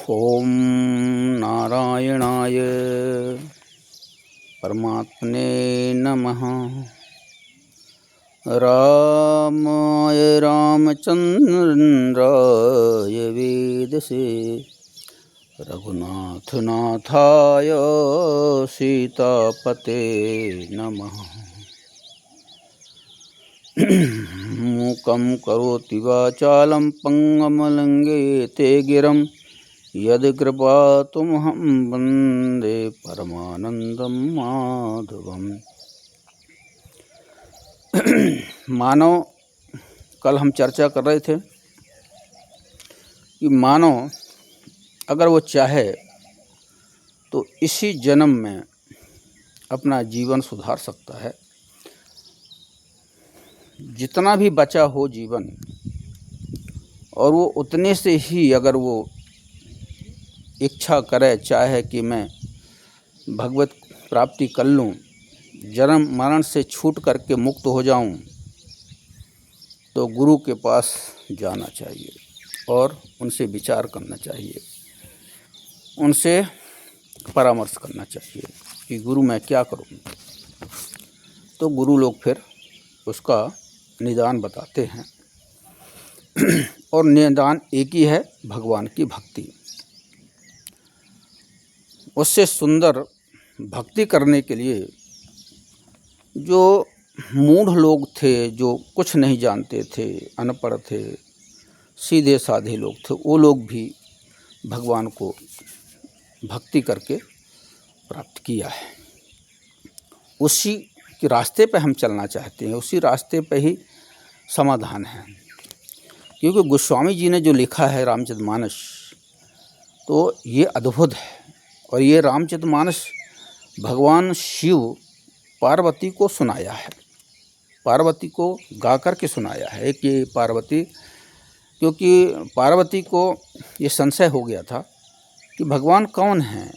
ओम नारायणाय परमात्मने नमः। रामाय रामचंद्राय वेदसे रघुनाथनाथाय सीतापते नमः। मूकं करोति वाचालं पंगुं लंघयते गिरं यत्कृपातमहं वन्दे परमानंदं माधवम्। मानव, कल हम चर्चा कर रहे थे कि मानव अगर वो चाहे तो इसी जन्म में अपना जीवन सुधार सकता है। जितना भी बचा हो जीवन, और वो उतने से ही अगर वो इच्छा करे, चाहे कि मैं भगवत प्राप्ति कर लूँ, जन्म मरण से छूट करके मुक्त हो जाऊं, तो गुरु के पास जाना चाहिए और उनसे विचार करना चाहिए, उनसे परामर्श करना चाहिए कि गुरु मैं क्या करूं। तो गुरु लोग फिर उसका निदान बताते हैं और निदान एक ही है, भगवान की भक्ति। उससे सुंदर भक्ति करने के लिए जो मूढ़ लोग थे, जो कुछ नहीं जानते थे, अनपढ़ थे, सीधे साधे लोग थे, वो लोग भी भगवान को भक्ति करके प्राप्त किया है। उसी के रास्ते पे हम चलना चाहते हैं, उसी रास्ते पे ही समाधान है। क्योंकि गोस्वामी जी ने जो लिखा है रामचरितमानस, तो ये अद्भुत है। और ये रामचरितमानस भगवान शिव पार्वती को सुनाया है, पार्वती को गा कर के सुनाया है कि पार्वती, क्योंकि पार्वती को ये संशय हो गया था कि भगवान कौन हैं।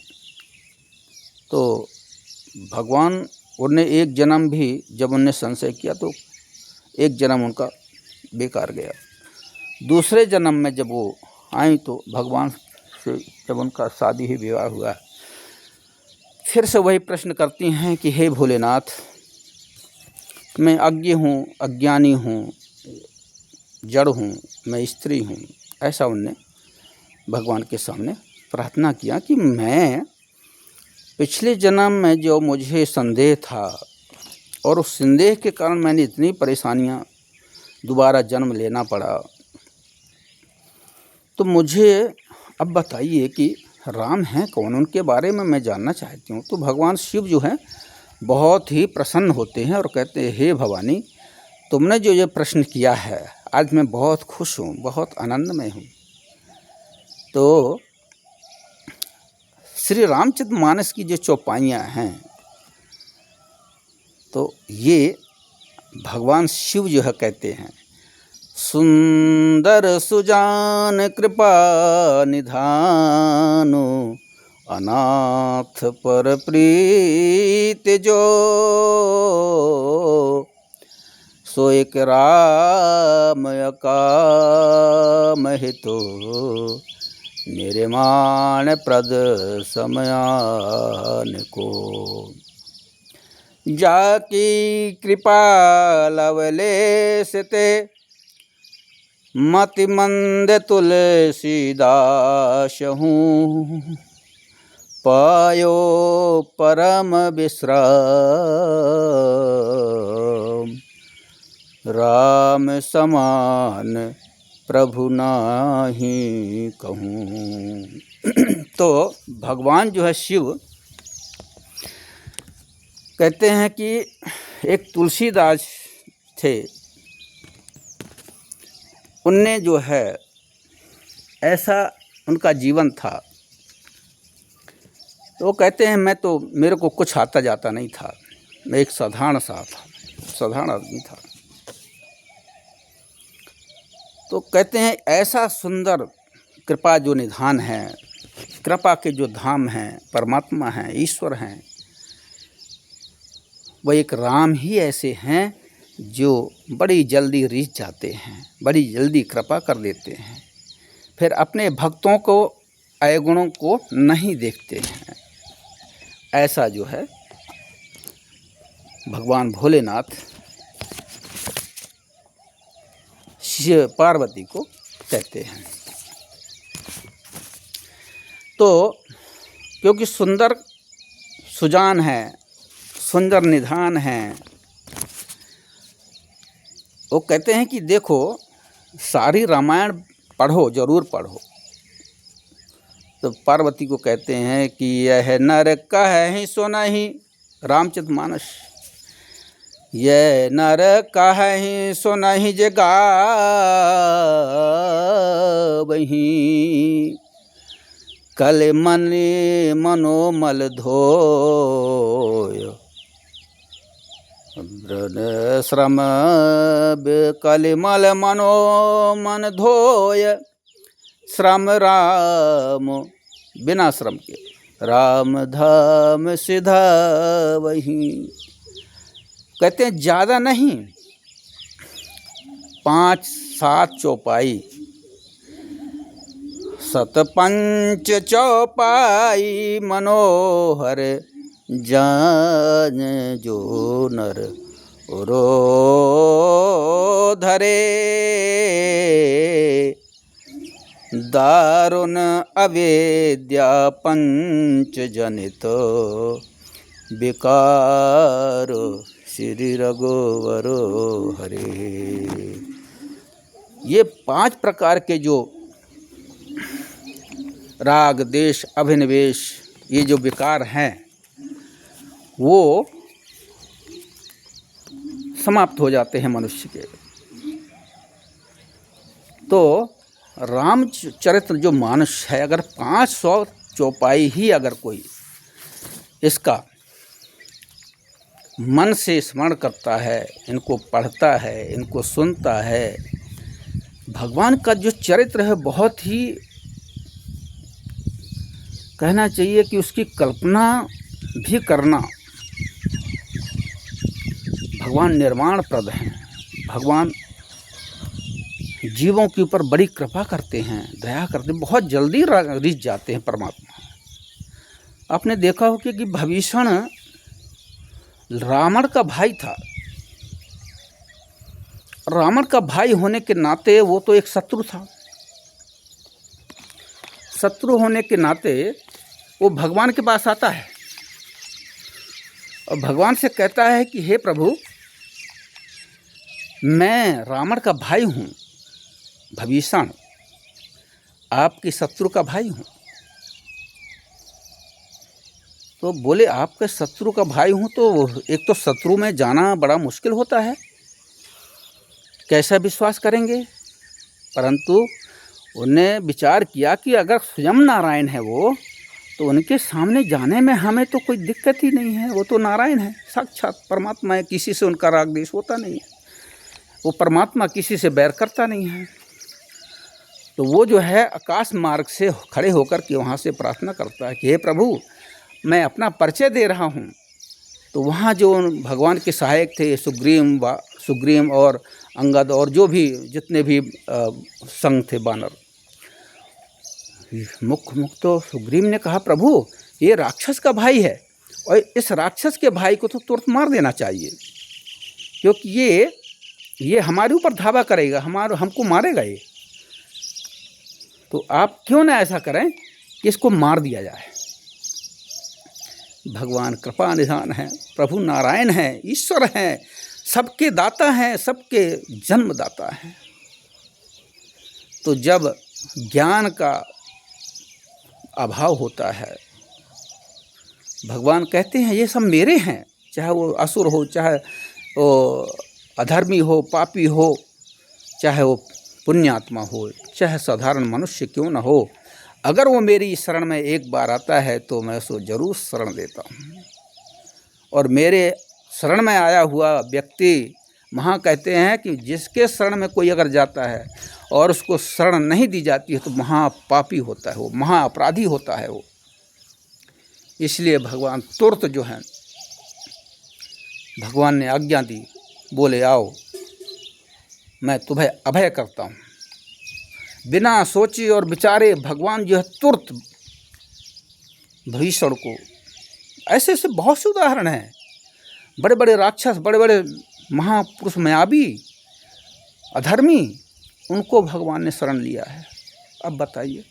तो भगवान, उन्हें एक जन्म भी जब उन्हें संशय किया तो एक जन्म उनका बेकार गया। दूसरे जन्म में जब वो आई तो भगवान से जब उनका शादी ही विवाह हुआ, फिर से वही प्रश्न करती हैं कि हे भोलेनाथ, मैं अज्ञ हूँ, अज्ञानी हूँ, जड़ हूँ, मैं स्त्री हूँ। ऐसा उनने भगवान के सामने प्रार्थना किया कि मैं पिछले जन्म में जो मुझे संदेह था, और उस संदेह के कारण मैंने इतनी परेशानियाँ, दोबारा जन्म लेना पड़ा, तो मुझे अब बताइए कि राम हैं कौन, उनके बारे में मैं जानना चाहती हूँ। तो भगवान शिव जो हैं बहुत ही प्रसन्न होते हैं और कहते हैं, हे भवानी, तुमने जो ये प्रश्न किया है, आज मैं बहुत खुश हूँ, बहुत आनंदमय हूँ। तो श्री रामचरितमानस की जो चौपाइयाँ हैं, तो ये भगवान शिव जो है कहते हैं, सुंदर सुजान कृपा निधानो, अनाथ पर प्रीत जो, सो एक राम अकाम हितो, निर्माण प्रद समयान को। जाकी कृपा लवलेश ते, मति मंद तुलसीदास हूँ, पायो परम विश्राम, राम समान प्रभु नाही कहूँ। तो भगवान जो है शिव कहते हैं कि एक तुलसीदास थे, उनने जो है ऐसा उनका जीवन था। तो वो कहते हैं, मैं तो, मेरे को कुछ आता जाता नहीं था, मैं एक साधारण आदमी था। तो कहते हैं ऐसा सुंदर कृपा जो निधान है, कृपा के जो धाम हैं, परमात्मा हैं, ईश्वर हैं, वह एक राम ही ऐसे हैं जो बड़ी जल्दी रिझ जाते हैं, बड़ी जल्दी कृपा कर देते हैं, फिर अपने भक्तों को अवगुणों को नहीं देखते हैं। ऐसा जो है भगवान भोलेनाथ शिव पार्वती को कहते हैं। तो क्योंकि सुंदर सुजान है, सुंदर निधान है, वो कहते हैं कि देखो सारी रामायण पढ़ो, जरूर पढ़ो। तो पार्वती को कहते हैं कि यह नर कहि सुनहि, रामचरितमानस, यह नर कहि सुनहि जे गावहि, कल मन मनोमल धोय, श्रम कलिमल मनोमन धोय, श्रम राम बिना श्रम के, राम धाम सिधावहि। कहते हैं ज़्यादा नहीं, 5-7 चौपाई, 7-5 चौपाई मनोहर, जान जो नर रो धरे, दारुण अवेद्या पंच जनित, विकार श्री रघुवर हरे। ये 5 प्रकार के जो राग देश अभिनिवेश, ये जो विकार हैं वो समाप्त हो जाते हैं मनुष्य के। तो रामचरित्र जो मानस है, अगर 500 चौपाई ही अगर कोई इसका मन से स्मरण करता है, इनको पढ़ता है, इनको सुनता है, भगवान का जो चरित्र है बहुत ही कहना चाहिए कि उसकी कल्पना भी करना। भगवान निर्माण प्रद हैं, भगवान जीवों के ऊपर बड़ी कृपा करते हैं, दया करते हैं, बहुत जल्दी रिझ जाते हैं परमात्मा। आपने देखा हो कि भीषण रावण का भाई था। रावण का भाई होने के नाते वो तो एक शत्रु था। शत्रु होने के नाते वो भगवान के पास आता है और भगवान से कहता है कि हे प्रभु, मैं रावण का भाई हूँ, भीषण आपके शत्रु का भाई हूँ। तो बोले आपके शत्रु का भाई हूँ तो एक तो शत्रु में जाना बड़ा मुश्किल होता है, कैसा विश्वास करेंगे। परंतु उन्हें विचार किया कि अगर स्वयं नारायण है वो, तो उनके सामने जाने में हमें तो कोई दिक्कत ही नहीं है। वो तो नारायण है, साक्षात परमात्मा है, किसी से उनका राग द्वेष होता नहीं है, वो परमात्मा किसी से बैर करता नहीं है। तो वो जो है आकाश मार्ग से खड़े होकर के वहाँ से प्रार्थना करता है कि हे प्रभु, मैं अपना परिचय दे रहा हूँ। तो वहाँ जो भगवान के सहायक थे सुग्रीव और अंगद और जो भी जितने भी संग थे बानर, मुख तो सुग्रीव ने कहा प्रभु ये राक्षस का भाई है और इस राक्षस के भाई को तो तुरंत मार देना चाहिए, क्योंकि ये हमारे ऊपर धावा करेगा, हमको मारेगा ये। तो आप क्यों ना ऐसा करें कि इसको मार दिया जाए। भगवान कृपा निधान है, प्रभु नारायण हैं, ईश्वर हैं, सबके दाता हैं, सबके जन्मदाता हैं। तो जब ज्ञान का अभाव होता है, भगवान कहते हैं ये सब मेरे हैं, चाहे वो असुर हो, चाहे वो अधर्मी हो, पापी हो, चाहे वो पुण्यात्मा हो, चाहे साधारण मनुष्य क्यों न हो, अगर वो मेरी शरण में एक बार आता है तो मैं उसको जरूर शरण देता हूँ। और मेरे शरण में आया हुआ व्यक्ति, वहाँ कहते हैं कि जिसके शरण में कोई अगर जाता है और उसको शरण नहीं दी जाती है तो महापापी होता है, वो महाअपराधी होता है वो। इसलिए भगवान तुरंत जो है, भगवान ने आज्ञा दी, बोले आओ मैं तुम्हें अभय करता हूँ। बिना सोचे और विचारे भगवान जो है तुरंत भीषण को, ऐसे ऐसे बहुत से उदाहरण हैं। बड़े बड़े राक्षस, बड़े बड़े महापुरुष, मायावी, अधर्मी, उनको भगवान ने शरण लिया है। अब बताइए,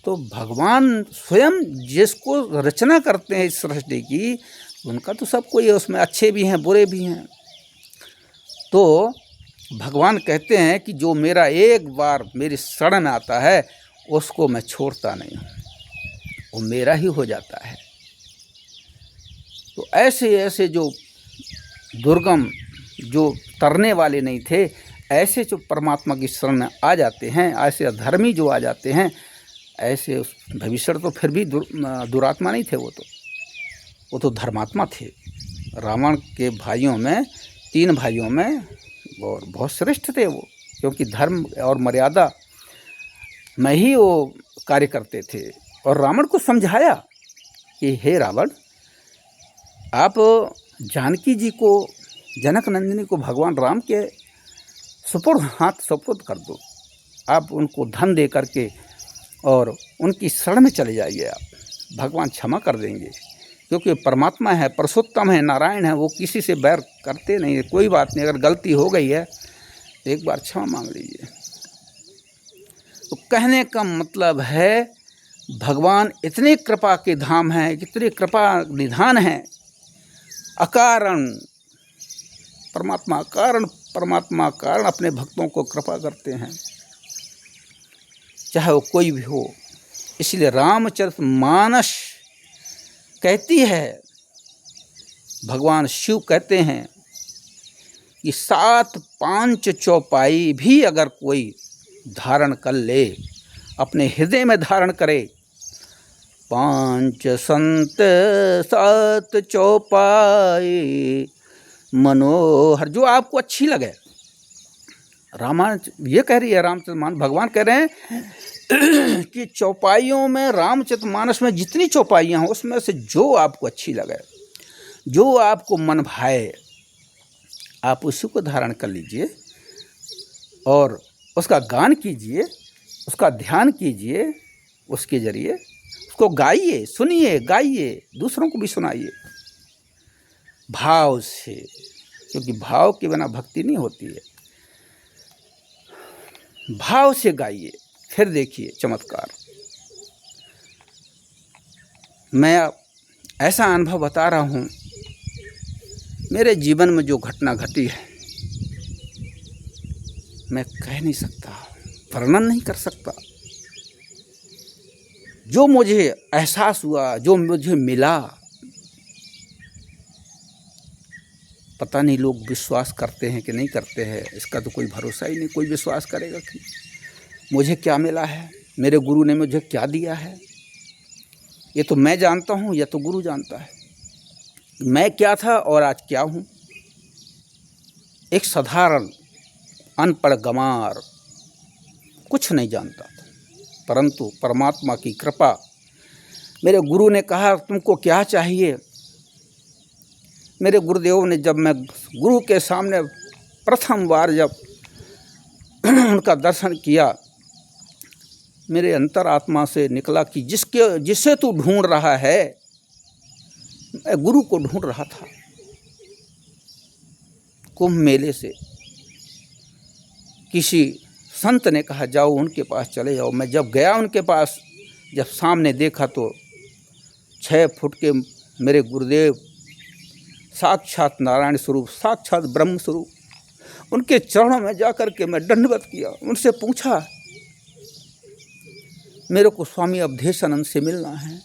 तो भगवान स्वयं जिसको रचना करते हैं इस सृष्टि की, उनका तो सब कोई है, उसमें अच्छे भी हैं बुरे भी हैं। तो भगवान कहते हैं कि जो मेरा एक बार मेरी शरण में आता है उसको मैं छोड़ता नहीं हूँ, वो मेरा ही हो जाता है। तो ऐसे ऐसे जो दुर्गम, जो तरने वाले नहीं थे, ऐसे जो परमात्मा की शरण में आ जाते हैं, ऐसे अधर्मी जो आ जाते हैं, ऐसे उस भविष्य तो फिर भी दुरात्मा नहीं थे, वो तो धर्मात्मा थे। रावण के भाइयों में, 3 भाइयों में और बहुत श्रेष्ठ थे वो, क्योंकि धर्म और मर्यादा में ही वो कार्य करते थे। और रावण को समझाया कि हे रावण, आप जानकी जी को, जनक नंदिनी को भगवान राम के हाथ सुपुर्द कर दो। आप उनको धन दे करके और उनकी शरण में चले जाइए, आप भगवान क्षमा कर देंगे, क्योंकि परमात्मा है, पुरुषोत्तम है, नारायण है, वो किसी से बैर करते नहीं है। कोई बात नहीं, अगर गलती हो गई है तो एक बार क्षमा मांग लीजिए। तो कहने का मतलब है भगवान इतने कृपा के धाम हैं, इतने कृपा निधान हैं, अकारण परमात्मा कारण अपने भक्तों को कृपा करते हैं, चाहे वो कोई भी हो। इसलिए रामचरितमानस कहती है, भगवान शिव कहते हैं कि 7 5 चौपाई भी अगर कोई धारण कर ले, अपने हृदय में धारण करे, 5 संत 7 चौपाई मनोहर, जो आपको अच्छी लगे। रामायण ये कह रही है, रामचरितमानस भगवान कह रहे हैं कि चौपाइयों में, रामचरितमानस में जितनी चौपाइयाँ हैं उसमें से जो आपको अच्छी लगे, जो आपको मन भाए, आप उसी को धारण कर लीजिए और उसका गान कीजिए, उसका ध्यान कीजिए, उसके जरिए उसको गाइए, सुनिए, गाइए, दूसरों को भी सुनाइए भाव से, क्योंकि भाव के बिना भक्ति नहीं होती है। भाव से गाइए, फिर देखिए चमत्कार। मैं ऐसा अनुभव बता रहा हूँ, मेरे जीवन में जो घटना घटी है, मैं कह नहीं सकता, वर्णन नहीं कर सकता। जो मुझे एहसास हुआ, जो मुझे मिला, पता नहीं लोग विश्वास करते हैं कि नहीं करते हैं, इसका तो कोई भरोसा ही नहीं। कोई विश्वास करेगा कि मुझे क्या मिला है, मेरे गुरु ने मुझे क्या दिया है, ये तो मैं जानता हूँ, या तो गुरु जानता है। मैं क्या था और आज क्या हूँ, एक साधारण अनपढ़ गंवार, कुछ नहीं जानता था। परंतु परमात्मा की कृपा, मेरे गुरु ने कहा तुमको क्या चाहिए। मेरे गुरुदेव ने, जब मैं गुरु के सामने प्रथम बार जब उनका दर्शन किया, मेरे अंतरात्मा से निकला कि जिसे तू ढूंढ रहा है, मैं गुरु को ढूंढ रहा था। कुंभ मेले से किसी संत ने कहा जाओ उनके पास चले जाओ। मैं जब गया उनके पास, जब सामने देखा तो 6 फुट के मेरे गुरुदेव, साक्षात नारायण स्वरूप, साक्षात ब्रह्म स्वरूप, उनके चरणों में जाकर के मैं दंडवत किया। उनसे पूछा, मेरे को स्वामी अवधेशानंद से मिलना है।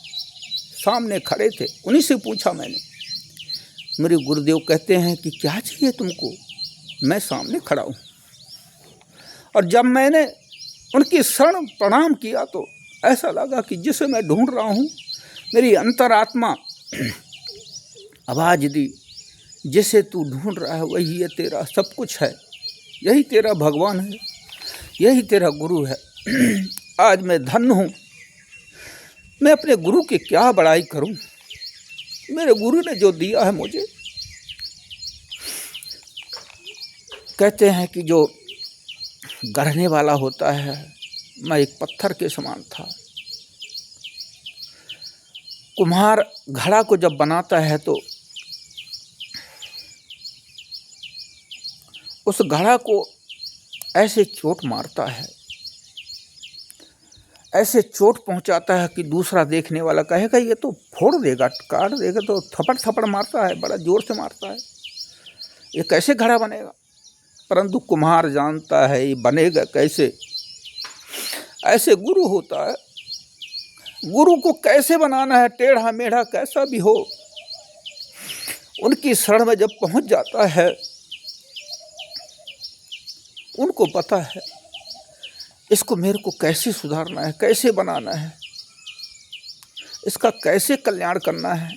सामने खड़े थे, उन्हीं से पूछा मैंने। मेरे गुरुदेव कहते हैं कि क्या चाहिए तुमको, मैं सामने खड़ा हूँ। और जब मैंने उनकी शरण प्रणाम किया तो ऐसा लगा कि जिसे मैं ढूंढ रहा हूँ, मेरी अंतरात्मा आवाज़ दी, जिसे तू ढूंढ रहा है वही है तेरा सब कुछ है, यही तेरा भगवान है, यही तेरा गुरु है। आज मैं धन्य हूँ, मैं अपने गुरु की क्या बड़ाई करूँ। मेरे गुरु ने जो दिया है मुझे, कहते हैं कि जो गढ़ने वाला होता है, मैं एक पत्थर के समान था। कुम्हार घड़ा को जब बनाता है तो उस घड़ा को ऐसे चोट मारता है, ऐसे चोट पहुंचाता है कि दूसरा देखने वाला कहेगा ये तो फोड़ देगा, काट देगा, तो थप्पड़ थप्पड़ मारता है, बड़ा जोर से मारता है, ये कैसे घड़ा बनेगा। परंतु कुम्हार जानता है ये बनेगा कैसे। ऐसे गुरु होता है, गुरु को कैसे बनाना है, टेढ़ा मेढ़ा कैसा भी हो, उनकी शरण में जब पहुंच जाता है, उनको पता है इसको मेरे को कैसे सुधारना है, कैसे बनाना है, इसका कैसे कल्याण करना है,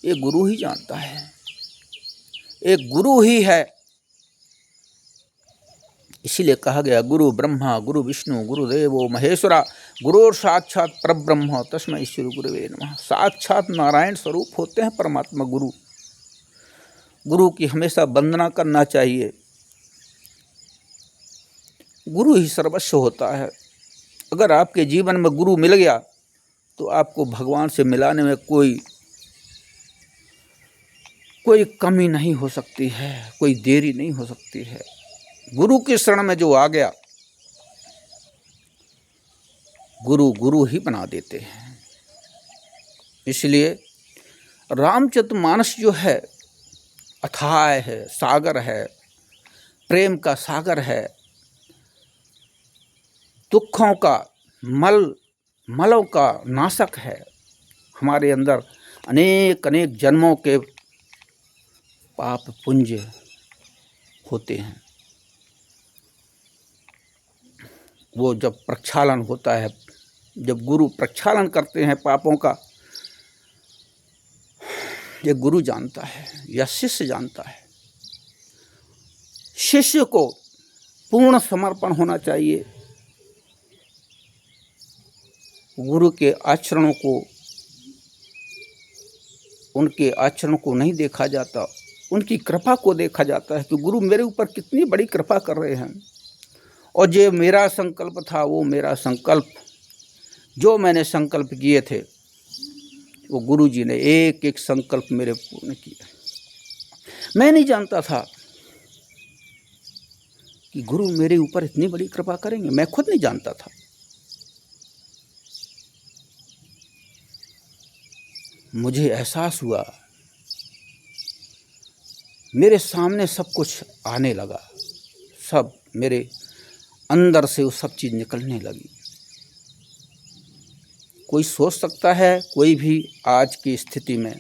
ये गुरु ही जानता है। एक गुरु ही है। इसीलिए कहा गया गुरु ब्रह्मा गुरु विष्णु गुरुदेवो महेश्वरा गुरु साक्षात परब्रह्म तस्मै श्री गुरुवे नमः। साक्षात नारायण स्वरूप होते हैं परमात्मा गुरु। गुरु की हमेशा वंदना करना चाहिए। गुरु ही सर्वस्व होता है। अगर आपके जीवन में गुरु मिल गया तो आपको भगवान से मिलाने में कोई कमी नहीं हो सकती है, कोई देरी नहीं हो सकती है। गुरु के शरण में जो आ गया, गुरु गुरु ही बना देते हैं। इसलिए रामचरितमानस जो है अथाह है, सागर है, प्रेम का सागर है, दुखों का मलों का नाशक है। हमारे अंदर अनेक अनेक जन्मों के पाप पुंज होते हैं। वो जब प्रक्षालन होता है, जब गुरु प्रक्षालन करते हैं पापों का, ये गुरु जानता है या शिष्य जानता है। शिष्य को पूर्ण समर्पण होना चाहिए। गुरु के आचरणों को, उनके आचरण को नहीं देखा जाता, उनकी कृपा को देखा जाता है कि गुरु मेरे ऊपर कितनी बड़ी कृपा कर रहे हैं। और जो मेरा संकल्प था, वो मेरा संकल्प, जो मैंने संकल्प किए थे, वो गुरु जी ने एक एक संकल्प मेरे पूर्ण किया। मैं नहीं जानता था कि गुरु मेरे ऊपर इतनी बड़ी कृपा करेंगे, मैं खुद नहीं जानता था। मुझे एहसास हुआ, मेरे सामने सब कुछ आने लगा, सब मेरे अंदर से वो सब चीज़ निकलने लगी। कोई सोच सकता है, कोई भी आज की स्थिति में,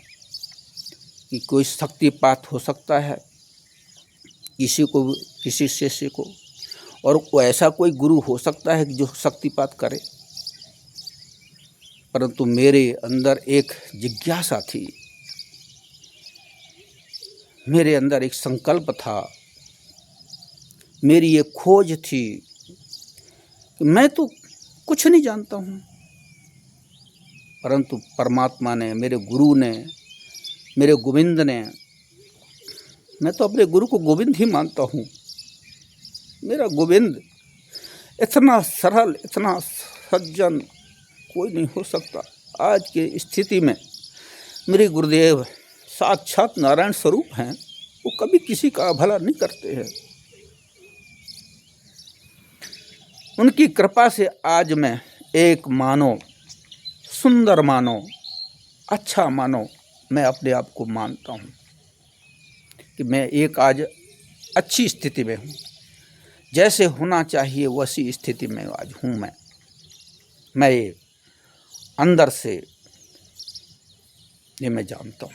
कि कोई शक्तिपात हो सकता है किसी को, किसी शिष्य को, और ऐसा कोई गुरु हो सकता है कि जो शक्तिपात करे। परंतु मेरे अंदर एक जिज्ञासा थी, मेरे अंदर एक संकल्प था, मेरी ये खोज थी कि मैं तो कुछ नहीं जानता हूँ, परंतु परमात्मा ने, मेरे गुरु ने, मेरे गोविंद ने, मैं तो अपने गुरु को गोविंद ही मानता हूँ। मेरा गोविंद इतना सरल, इतना सज्जन कोई नहीं हो सकता। आज के स्थिति में मेरे गुरुदेव साक्षात नारायण स्वरूप हैं, वो कभी किसी का भला नहीं करते हैं। उनकी कृपा से आज मैं एक मानो, सुंदर मानो, अच्छा मानो, मैं अपने आप को मानता हूँ कि मैं एक आज अच्छी स्थिति में हूँ। जैसे होना चाहिए वैसी स्थिति में आज हूँ। मैं ये अंदर से ये मैं जानता हूँ,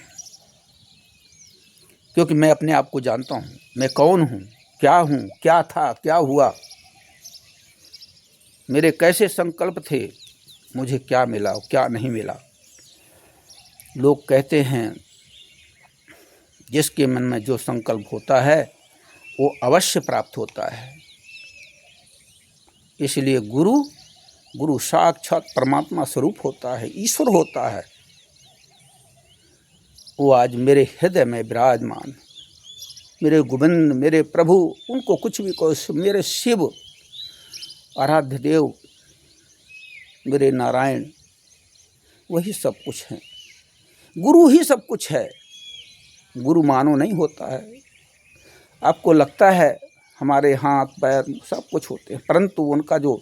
क्योंकि मैं अपने आप को जानता हूँ, मैं कौन हूँ, क्या था, क्या हुआ, मेरे कैसे संकल्प थे, मुझे क्या मिला, क्या नहीं मिला। लोग कहते हैं जिसके मन में जो संकल्प होता है वो अवश्य प्राप्त होता है। इसलिए गुरु साक्षात परमात्मा स्वरूप होता है, ईश्वर होता है। वो आज मेरे हृदय में विराजमान, मेरे गोविंद, मेरे प्रभु, उनको कुछ भी कहो, मेरे शिव, आराध्य देव, मेरे नारायण, वही सब कुछ है। गुरु ही सब कुछ है। गुरु मानो नहीं होता है। आपको लगता है हमारे हाथ पैर सब कुछ होते हैं, परंतु उनका जो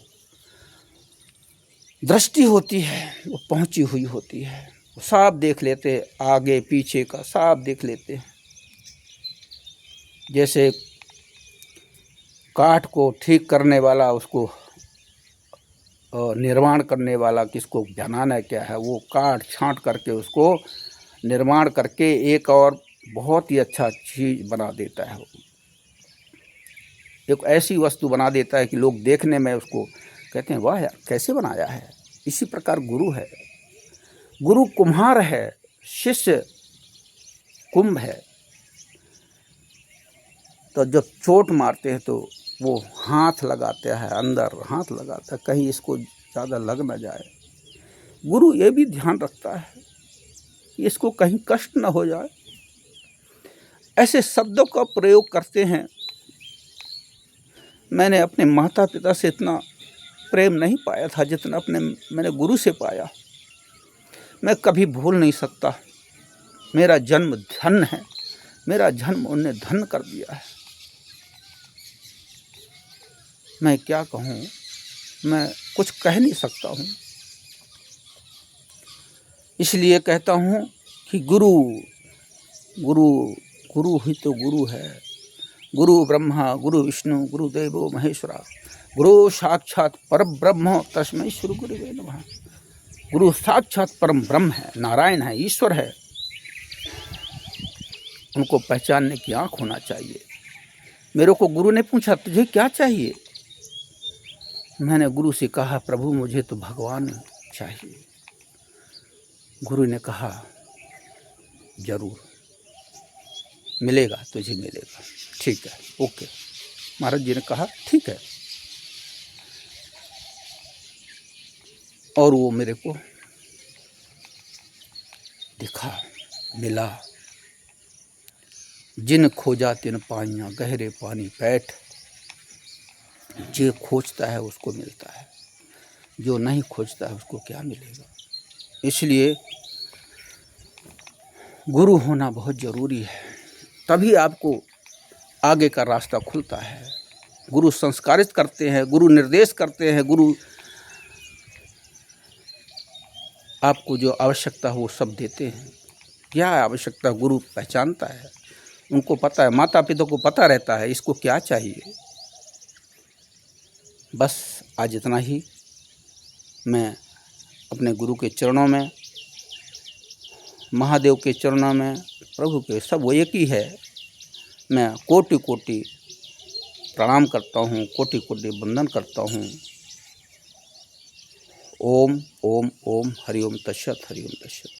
दृष्टि होती है वो पहुंची हुई होती है। वो साफ देख लेते हैं, आगे पीछे का साफ देख लेते हैं। जैसे काठ को ठीक करने वाला, उसको निर्माण करने वाला, किसको बनाना क्या है, वो काट छांट करके उसको निर्माण करके एक और बहुत ही अच्छा चीज़ बना देता है। एक ऐसी वस्तु बना देता है कि लोग देखने में उसको कहते हैं वाह यार कैसे बनाया है। इसी प्रकार गुरु है। गुरु कुम्हार है, शिष्य कुंभ है। तो जब चोट मारते हैं तो वो हाथ लगाते हैं, अंदर हाथ लगाता है कहीं इसको ज़्यादा लग ना जाए। गुरु ये भी ध्यान रखता है कि इसको कहीं कष्ट न हो जाए। ऐसे शब्दों का प्रयोग करते हैं। मैंने अपने माता पिता से इतना प्रेम नहीं पाया था जितना मैंने गुरु से पाया। मैं कभी भूल नहीं सकता। मेरा जन्म धन्य है। मेरा जन्म उन्होंने धन्य कर दिया है। मैं क्या कहूँ, मैं कुछ कह नहीं सकता हूँ। इसलिए कहता हूँ कि गुरु गुरु गुरु ही तो गुरु है। गुरु ब्रह्मा गुरु विष्णु गुरु देवो महेश्वरा, गुरु साक्षात परब्रह्म तस्मै श्री गुरुवे नमः। गुरु साक्षात परम ब्रह्म है, नारायण है, ईश्वर है। उनको पहचानने की आँख होना चाहिए। मेरे को गुरु ने पूछा तुझे क्या चाहिए। मैंने गुरु से कहा प्रभु मुझे तो भगवान चाहिए। गुरु ने कहा जरूर मिलेगा, तुझे मिलेगा, ठीक है, ओके। महाराज जी ने कहा ठीक है। और वो मेरे को दिखा, मिला। जिन खोजा तिन पाइयाँ गहरे पानी बैठ। जो खोजता है उसको मिलता है, जो नहीं खोजता है उसको क्या मिलेगा। इसलिए गुरु होना बहुत ज़रूरी है, तभी आपको आगे का रास्ता खुलता है। गुरु संस्कारित करते हैं, गुरु निर्देश करते हैं, गुरु आपको जो आवश्यकता हो वो सब देते हैं। क्या आवश्यकता गुरु पहचानता है, उनको पता है, माता पिता को पता रहता है इसको क्या चाहिए। बस आज इतना ही। मैं अपने गुरु के चरणों में, महादेव के चरणों में, प्रभु के, सब वो एक ही है। मैं कोटि कोटि प्रणाम करता हूँ, कोटि कोटि वंदन करता हूँ। ओम ओम ओम हरि ओम तत्सत, हरि ओम तत्सत।